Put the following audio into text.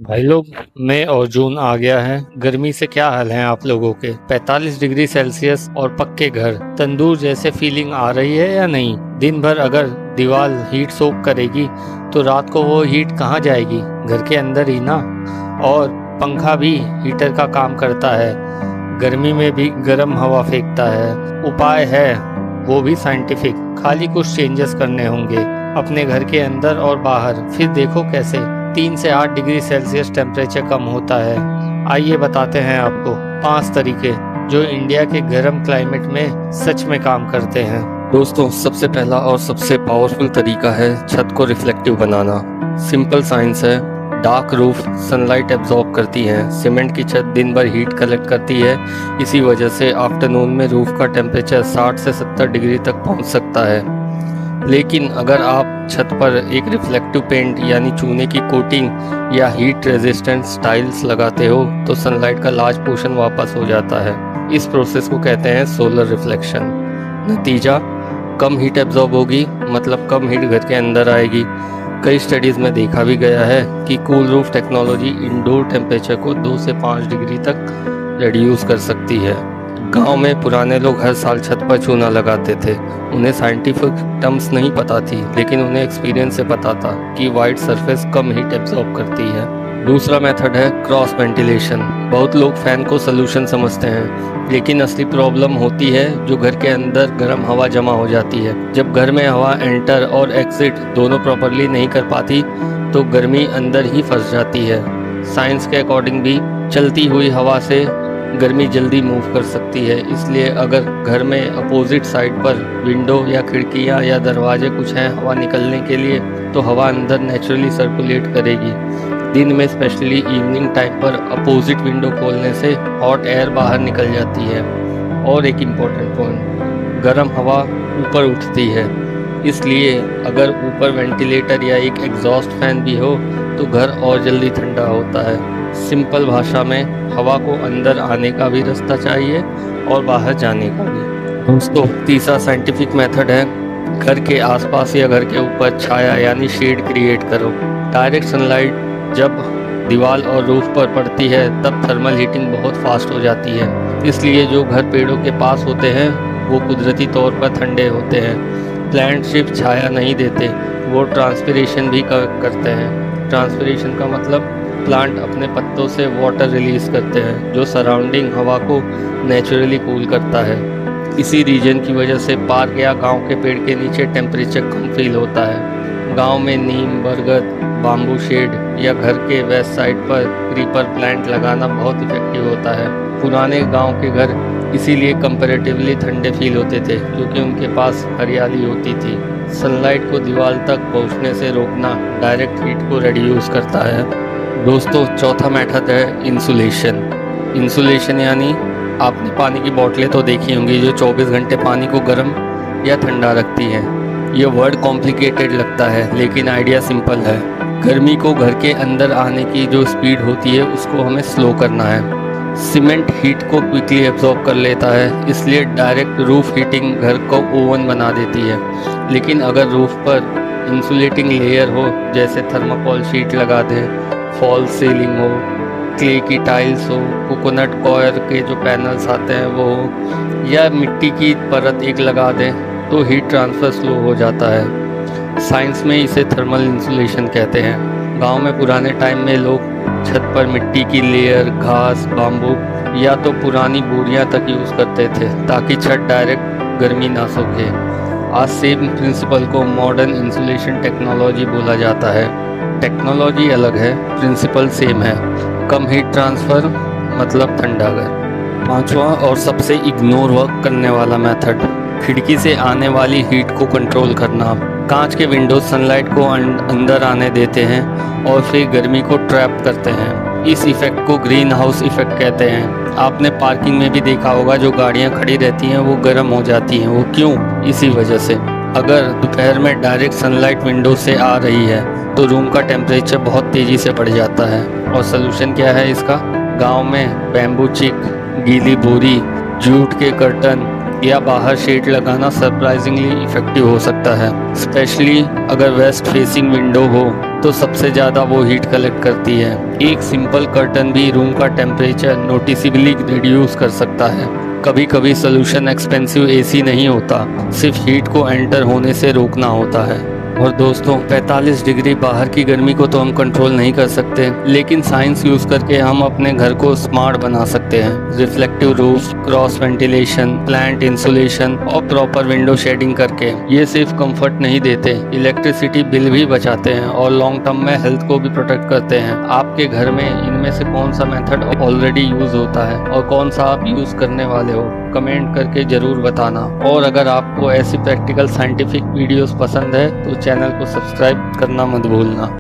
भाई लोग, मई और जून आ गया है। गर्मी से क्या हाल है आप लोगों के। 45 डिग्री सेल्सियस और पक्के घर, तंदूर जैसे फीलिंग आ रही है या नहीं। दिन भर अगर दीवार हीट सोक करेगी तो रात को वो हीट कहाँ जाएगी, घर के अंदर ही ना। और पंखा भी हीटर का काम करता है, गर्मी में भी गर्म हवा फेंकता है। उपाय है, वो भी साइंटिफिक। खाली कुछ चेंजेस करने होंगे अपने घर के अंदर और बाहर, फिर देखो कैसे 3 से 8 डिग्री सेल्सियस टेम्परेचर कम होता है। आइए बताते हैं आपको 5 तरीके जो इंडिया के गर्म क्लाइमेट में सच में काम करते हैं। दोस्तों, सबसे पहला और सबसे पावरफुल तरीका है छत को रिफ्लेक्टिव बनाना। सिंपल साइंस है, डार्क रूफ सनलाइट एब्जॉर्ब करती है। सीमेंट की छत दिन भर हीट कलेक्ट करती है, इसी वजह से आफ्टरनून में रूफ का टेम्परेचर 60 से 70 डिग्री तक पहुंच सकता है। लेकिन अगर आप छत पर एक रिफ्लेक्टिव पेंट यानी चूने की कोटिंग या हीट रेजिस्टेंट टाइल्स लगाते हो तो सनलाइट का लार्ज पोर्शन वापस हो जाता है। इस प्रोसेस को कहते हैं सोलर रिफ्लेक्शन। नतीजा, कम हीट एब्जॉर्ब होगी, मतलब कम हीट घर के अंदर आएगी। कई स्टडीज़ में देखा भी गया है कि cool roof technology indoor temperature को 2 से 5 डिग्री तक रिड्यूस कर सकती है। गांव में पुराने लोग हर साल छत पर चूना लगाते थे। उन्हें साइंटिफिक टर्म्स नहीं पता थी, लेकिन उन्हें एक्सपीरियंस से पता था कि वाइट सरफेस कम हीट एब्जॉर्ब करती है। दूसरा मेथड है क्रॉस वेंटिलेशन। बहुत लोग फैन को सोल्यूशन समझते हैं, लेकिन असली प्रॉब्लम होती है जो घर के अंदर गर्म हवा जमा हो जाती है। जब घर में हवा एंटर और एग्जिट दोनों प्रॉपरली नहीं कर पाती तो गर्मी अंदर ही फंस जाती है। साइंस के अकॉर्डिंग भी चलती हुई हवा से गर्मी जल्दी मूव कर सकती है, इसलिए अगर घर में अपोजिट साइड पर विंडो या खिड़कियां या दरवाजे कुछ हैं हवा निकलने के लिए, तो हवा अंदर नेचुरली सर्कुलेट करेगी। दिन में स्पेशली इवनिंग टाइम पर अपोजिट विंडो खोलने से हॉट एयर बाहर निकल जाती है। और एक इम्पोर्टेंट पॉइंट, गर्म हवा ऊपर उठती है, इसलिए अगर ऊपर वेंटिलेटर या एक एग्जॉस्ट फैन भी हो तो घर और जल्दी ठंडा होता है। सिंपल भाषा में, हवा को अंदर आने का भी रास्ता चाहिए और बाहर जाने का भी। दोस्तों, तीसरा साइंटिफिक मेथड है घर के आसपास या घर के ऊपर छाया यानी शेड क्रिएट करो। डायरेक्ट सनलाइट जब दीवार और रूफ पर पड़ती है तब थर्मल हीटिंग बहुत फास्ट हो जाती है, इसलिए जो घर पेड़ों के पास होते हैं वो कुदरती तौर पर ठंडे होते हैं। प्लांट सिर्फ छाया नहीं देते, वो ट्रांसपिरेशन भी करते हैं। ट्रांसपिरेशन का मतलब प्लांट अपने पत्तों से वाटर रिलीज करते हैं जो सराउंडिंग हवा को नेचुरली कूल करता है। इसी रीजन की वजह से पार्क या गांव के पेड़ के नीचे टेम्परेचर कम फील होता है। गांव में नीम, बरगद, बाम्बू शेड या घर के वेस्ट साइड पर क्रीपर प्लांट लगाना बहुत इफेक्टिव होता है। पुराने गांव के घर इसीलिए कंपैरेटिवली ठंडे फील होते थे क्योंकि उनके पास हरियाली होती थी। सनलाइट को दीवार तक पहुंचने से रोकना डायरेक्ट हीट को रिड्यूस करता है। दोस्तों, चौथा मेथड है इंसुलेशन। इंसुलेशन यानी आपने पानी की बोतलें तो देखी होंगी जो 24 घंटे पानी को गर्म या ठंडा रखती हैं। ये वर्ड कॉम्प्लिकेटेड लगता है, लेकिन आइडिया सिंपल है। गर्मी को घर के अंदर आने की जो स्पीड होती है उसको हमें स्लो करना है। सीमेंट हीट को क्विकली एब्जॉर्ब कर लेता है, इसलिए डायरेक्ट रूफ हीटिंग घर को ओवन बना देती है। लेकिन अगर रूफ पर इंसुलेटिंग लेयर हो, जैसे थर्माकोल शीट लगा दें, फॉल सीलिंग हो, क्ले की टाइल्स हो, कोकोनट कॉयर के जो पैनल्स आते हैं वो हो, या मिट्टी की परत एक लगा दें तो हीट ट्रांसफ़र स्लो हो जाता है। साइंस में इसे थर्मल इंसुलेशन कहते हैं। गांव में पुराने टाइम में लोग छत पर मिट्टी की लेयर, घास, बाम्बू या तो पुरानी बोरियां तक यूज़ करते थे ताकि छत डायरेक्ट गर्मी ना सोखे। आज सेम प्रिंसिपल को मॉडर्न इंसुलेशन टेक्नोलॉजी बोला जाता है। टेक्नोलॉजी अलग है, प्रिंसिपल सेम है। कम हीट ट्रांसफ़र मतलब ठंडा घर। पांचवा और सबसे इग्नोर वर्क करने वाला मेथड, खिड़की से आने वाली हीट को कंट्रोल करना। कांच के विंडोज सनलाइट को अंदर आने देते हैं और फिर गर्मी को ट्रैप करते हैं। इस इफ़ेक्ट को ग्रीन हाउस इफ़ेक्ट कहते हैं। आपने पार्किंग में भी देखा होगा, जो गाड़ियां खड़ी रहती हैं वो गर्म हो जाती हैं। वो क्यों? इसी वजह से। अगर दोपहर में डायरेक्ट सनलाइट विंडो से आ रही है तो रूम का टेम्परेचर बहुत तेज़ी से बढ़ जाता है। और सलूशन क्या है इसका? गांव में बैम्बू चिक, गीली बोरी, जूट के कर्टन या बाहर शेड लगाना सरप्राइजिंगली इफेक्टिव हो सकता है। स्पेशली अगर वेस्ट फेसिंग विंडो हो तो सबसे ज़्यादा वो हीट कलेक्ट करती है। एक सिंपल कर्टन भी रूम का टेम्परेचर नोटिसेबली रिड्यूस कर सकता है। कभी कभी सोल्यूशन एक्सपेंसिव एसी नहीं होता, सिर्फ हीट को एंटर होने से रोकना होता है। और दोस्तों 45 डिग्री बाहर की गर्मी को तो हम कंट्रोल नहीं कर सकते, लेकिन साइंस यूज करके हम अपने घर को स्मार्ट बना सकते हैं। Reflective roof, cross ventilation, plant insulation और प्रॉपर विंडो शेडिंग करके ये सिर्फ कंफर्ट नहीं देते, इलेक्ट्रिसिटी बिल भी बचाते हैं और लॉन्ग टर्म में हेल्थ को भी प्रोटेक्ट करते हैं। आपके घर में इनमें से कौन सा मेथड ऑलरेडी यूज होता है और कौन सा आप यूज करने वाले हो, कमेंट करके जरूर बताना। और अगर आपको ऐसी प्रैक्टिकल साइंटिफिक वीडियोस पसंद है तो चैनल को सब्सक्राइब करना मत भूलना।